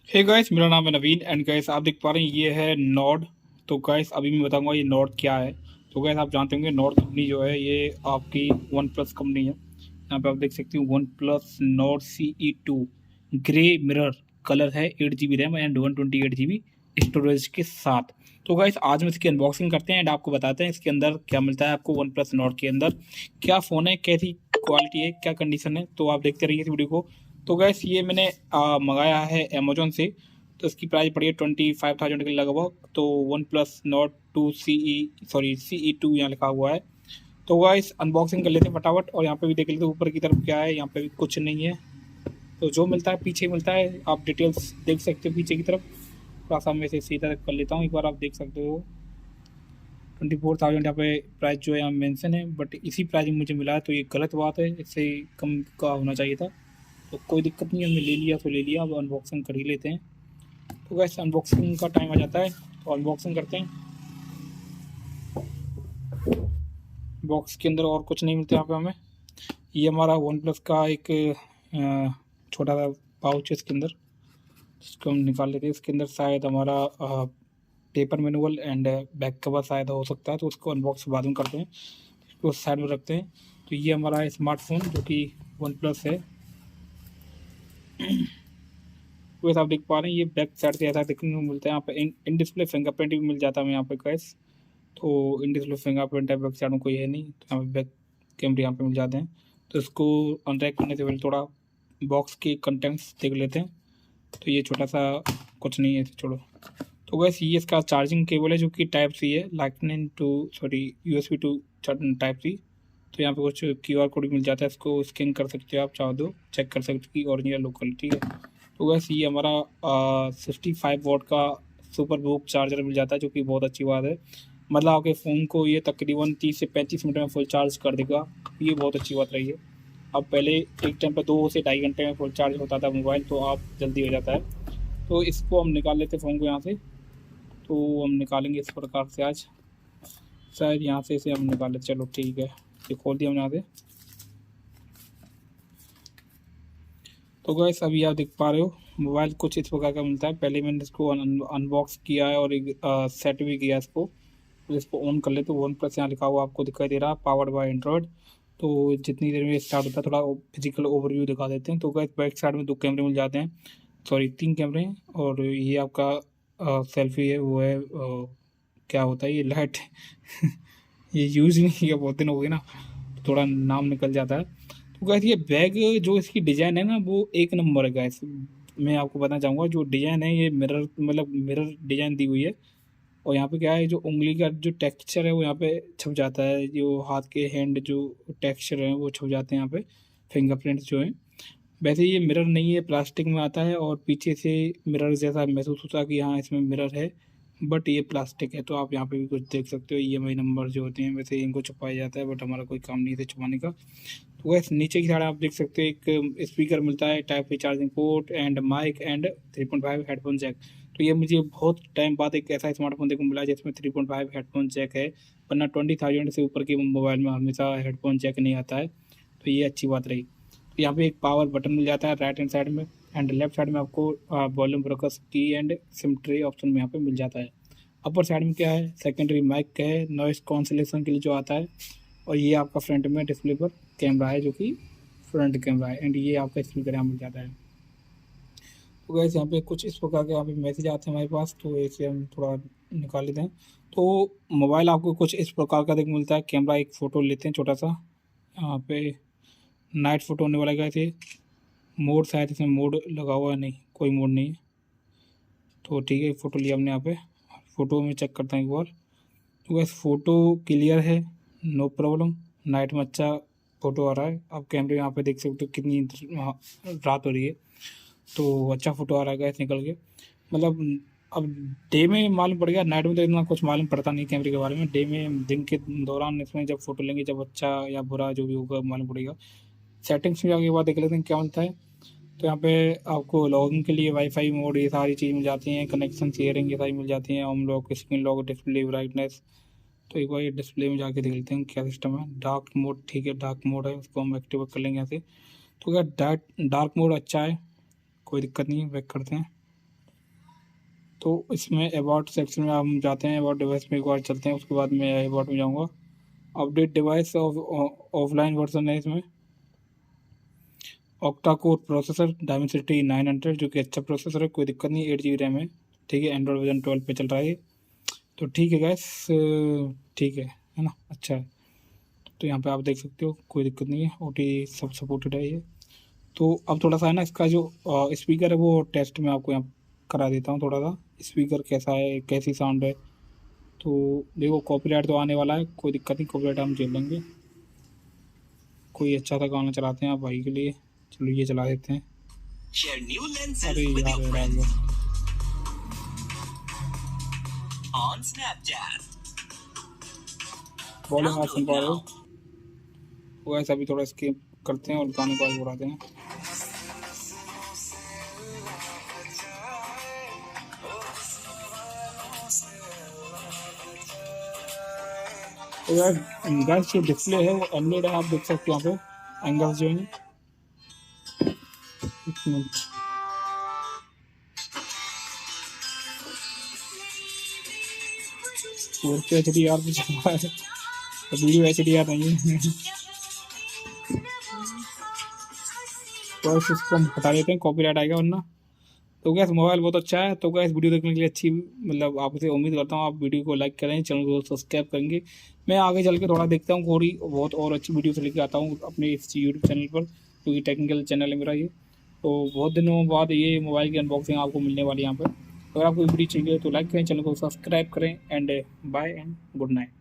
Hey guys, मेरा नाम है नवीन एंड गाइस आप देख पा रहे हैं ये है नॉर्ड। तो गाइस अभी मैं बताऊंगा ये नॉर्ड क्या है। तो गाइस आप जानते होंगे नॉर्ड कंपनी जो है ये आपकी वन प्लस कंपनी है। यहाँ पे आप देख सकते हो one plus Nord CE2 grey mirror colour है, 8 GB RAM and 128 GB storage के साथ। तो गाइस आज हम इसकी अनबॉक्सिंग करते हैं एंड आपको बताते हैं इसके अंदर क्या मिलता है आपको वन प्लस नॉर्ड के अंदर, क्या फ़ोन है, कैसी क्वालिटी है, क्या कंडीशन है। तो आप देखते रहिए इस वीडियो को। तो गैस ये मैंने मंगाया है अमेजोन से। तो इसकी प्राइस पड़ी है 25,000 के लगभग। तो OnePlus Nord 2 CE two यहाँ लिखा हुआ है। तो गैस अनबॉक्सिंग कर लेते हैं फटाफट। और यहाँ पे भी देख लेते हैं ऊपर की तरफ क्या है, यहाँ पे भी कुछ नहीं है। तो जो मिलता है पीछे मिलता है, आप डिटेल्स देख सकते हो पीछे की तरफ। थोड़ा सा मैं इसे सीधा कर लेता हूँ, एक बार आप देख सकते हो 24,000 यहाँ पे प्राइस जो है यहाँ मेंशन है, बट इसी प्राइस में मुझे मिला है तो ये गलत बात है, इससे कम का होना चाहिए था। तो कोई दिक्कत नहीं, हमने ले लिया तो ले लिया, अब अनबॉक्सिंग कर ही लेते हैं। तो वैसे अनबॉक्सिंग का टाइम आ जाता है तो अनबॉक्सिंग करते हैं। बॉक्स के अंदर और कुछ नहीं मिलता यहाँ पे हमें। ये हमारा वन प्लस का एक छोटा सा पाउच है इसके अंदर, जिसको हम निकाल लेते हैं। इसके अंदर शायद हमारा paper manual and back cover शायद हो सकता है, तो उसको अनबॉक्स बाद में करते हैं, उसको साइड में रखते हैं। तो ये हमारा स्मार्टफोन जो कि वन प्लस है। वैसे आप देख पा रहे हैं ये बैक साइड से ऐसा देखने को मिलता है। यहाँ पे इन डिस्प्ले फिंगरप्रिंट भी मिल जाता है यहाँ पे गैस। तो इन डिस्प्ले फिंगरप्रिंट है, बैक साइड में कोई है नहीं, तो यहाँ पे बैक कैमरे यहाँ पे मिल जाते हैं। तो इसको अनरैक करने से पहले थोड़ा बॉक्स के कंटेंट्स देख लेते हैं। तो ये छोटा सा कुछ नहीं है, छोड़ो। तो गैस ये इसका चार्जिंग केबल है जो कि टाइप सी है, lightning to sorry USB to type C. तो यहाँ पे कुछ QR कोड मिल जाता है, इसको स्कैन कर सकते हो आप, चाहो तो चेक कर सकते हो कि ओरिजिनल लोकल, ठीक है। तो वैसे ये हमारा 65 वॉट का सुपर बूक चार्जर मिल जाता है, जो कि बहुत अच्छी बात है। मतलब आपके फ़ोन को ये तकरीबन 30 से 35 मिनट में फुल चार्ज कर देगा, ये बहुत अच्छी बात रही है। अब पहले एक टाइम पर 2 से ढाई घंटे में फुल चार्ज होता था मोबाइल, तो आप जल्दी हो जाता है। तो इसको हम निकाल लेते फ़ोन को यहाँ से। तो हम निकालेंगे इस प्रकार से आज, शायद यहाँ से इसे हम निकाल लेते। चलो ठीक है, ये खोल दिया हमने यहाँ से। तो गाइस अभी आप देख पा रहे हो मोबाइल कुछ इस प्रकार का मिलता है। पहले मैंने इसको अनबॉक्स किया है और एक सेट भी किया इसको। तो इसको ऑन कर ले तो वन प्लस यहाँ लिखा हुआ आपको दिखाई दे रहा है, पावर्ड बाय एंड्रॉयड। तो जितनी देर में स्टार्ट होता है थोड़ा फिजिकल ओवरव्यू दिखा देते हैं। तो गाइस बैक साइड में 2 कैमरे मिल जाते हैं, सॉरी 3 कैमरे हैं। और ये आपका सेल्फी है, वो है क्या होता है ये लाइट ये यूज़ नहीं किया, बहुत दिन हो गए ना, तो थोड़ा नाम निकल जाता है। तो गैस ये बैग जो इसकी डिज़ाइन है ना वो एक नंबर है गैस। मैं आपको बताना चाहूँगा जो डिज़ाइन है ये मिरर, मतलब मिरर डिज़ाइन दी हुई है। और यहाँ पे क्या है, जो उंगली का जो टेक्सचर है वो यहाँ पे छप जाता है, जो हाथ के हैंड जो टेक्सचर है वो छप जाते हैं यहाँ पे, फिंगरप्रिंट्स जो हैं। वैसे ये मिरर नहीं है, प्लास्टिक में आता है और पीछे से मिरर जैसा महसूस होता है कि हाँ इसमें मिरर है, बट ये प्लास्टिक है। तो आप यहाँ पे भी कुछ देख सकते हो, EMI नंबर जो होते हैं वैसे इनको छुपाया जाता है, बट हमारा कोई काम नहीं है छुपाने का। तो वैसे नीचे की साइड आप देख सकते हो एक स्पीकर मिलता है, type A charging port and mic and 3.5 headphone jack. तो ये मुझे बहुत टाइम बाद एक ऐसा स्मार्टफोन देखने को मिला जिसमें 3.5 हेडफोन जैक है, वरना 20,000 से ऊपर के मोबाइल में हमेशा हेडफोन जैक नहीं आता है। तो ये अच्छी बात रही। तो यहाँ पे एक पावर बटन मिल जाता है राइट हैंड साइड में, एंड लेफ्ट साइड में आपको वॉल्यूम ब्रोकर्स की एंड सिम ट्रे ऑप्शन में यहाँ पे मिल जाता है। अपर साइड में क्या है, सेकेंडरी माइक का है, नॉइस कॉन्सलेशन के लिए जो आता है। और ये आपका फ्रंट में डिस्प्ले पर कैमरा है जो कि फ्रंट कैमरा है, एंड ये आपका स्पीकर यहाँ मिल जाता है। तो गैस यहाँ पे कुछ इस प्रकार के यहाँ पे मैसेज आते हैं हमारे पास, तो इसे हम थोड़ा निकाल लेते हैं। तो मोबाइल आपको कुछ इस प्रकार का देखने मिलता है। कैमरा एक फ़ोटो लेते हैं छोटा सा, यहाँ पे नाइट फ़ोटो होने वाला गया थे। मोड शायद इसमें मोड लगा हुआ है, नहीं कोई मोड नहीं है। तो ठीक है, फ़ोटो लिया हमने यहाँ पे। फ़ोटो में चेक करते हैं एक बार। तो बस फ़ोटो क्लियर है, नो प्रॉब्लम, नाइट में अच्छा फ़ोटो आ रहा है। आप कैमरे यहाँ पे देख सकते हो कितनी रात हो रही है, तो अच्छा फ़ोटो आ रहा है गैस निकल के। मतलब अब डे में मालूम पड़ेगा, नाइट में तो इतना कुछ मालूम पड़ता नहीं कैमरे के बारे में। डे में दिन के दौरान इसमें जब फ़ोटो लेंगे, जब अच्छा या बुरा जो भी होगा मालूम पड़ेगा। सेटिंग्स में आगे बाद देख लेते हैं क्या मिलता है। तो यहाँ पे आपको लॉगिंग के लिए वाईफाई मोड ये सारी चीज़ मिल जाती हैं, कनेक्शन शेयरिंग ये सारी मिल जाती हैं, home lock, screen lock, display brightness. तो एक बार ये डिस्प्ले में जाके देख लेते हैं क्या सिस्टम है। डार्क मोड, ठीक है डार्क मोड है, उसको हम एक्टिव कर लेंगे यहाँ से। तो क्या डार्क मोड अच्छा है, कोई दिक्कत नहीं है, बैक करते हैं। तो इसमें अबाउट सेक्शन में हम जाते हैं, अबाउट डिवाइस में एक बार चलते हैं, उसके बाद मैं अबाउट में जाऊँगा। अपडेट डिवाइस ऑफलाइन वर्जन है इसमें। ऑक्टा कोर प्रोसेसर, डायमेंसिटी 900 जो कि अच्छा प्रोसेसर है, कोई दिक्कत नहीं, 8 GB रैम है, ठीक है। एंड्रॉइड वर्जन 12 पे चल रहा है ये, तो ठीक है गैस, ठीक है ना, अच्छा है। तो यहाँ पे आप देख सकते हो, कोई दिक्कत नहीं है, OT सब सपोर्टेड है ये। तो अब थोड़ा सा है ना, इसका जो स्पीकर है वो टेस्ट में आपको यहाँ करा देता हूँ थोड़ा सा, स्पीकर कैसा है, कैसी साउंड है। तो देखो कॉपीराइट तो आने वाला है, कोई दिक्कत नहीं, कॉपीराइट हम झेल लेंगे। कोई अच्छा सा गाना चलाते हैं आप भाई के लिए, चलो ये चला देते हैं। अरे यार वॉल्यूम आप सुन पा रहे हो, वो ऐसा भी थोड़ा स्किप करते हैं और गाने को आगे बढ़ाते हैं। तो यार गाइस जो डिस्प्ले है वो एमोलेड है, आप देख सकते हो यहाँ पे एंगल्स जो है। HDR भी चल रहा है, वीडियो HDR नहीं है। तो इसको हम हटा देते हैं, कॉपीराइट आएगा वरना। तो गैस मोबाइल बहुत अच्छा है। तो गैस वीडियो देखने के लिए अच्छी, मतलब आपसे उम्मीद करता हूँ आप वीडियो को लाइक करें, चैनल को सब्सक्राइब करेंगे। मैं आगे चल के थोड़ा देखता हूँ, थोड़ी बहुत और अच्छी वीडियो से लेकर आता हूँ अपने इस यूट्यूब चैनल पर, क्योंकि टेक्निकल चैनल है मेरा ये। तो बहुत दिनों बाद ये मोबाइल की अनबॉक्सिंग आपको मिलने वाली है यहाँ पर। अगर आपको वीडियो चाहिए तो लाइक करें, चैनल को सब्सक्राइब करें, and bye and good night.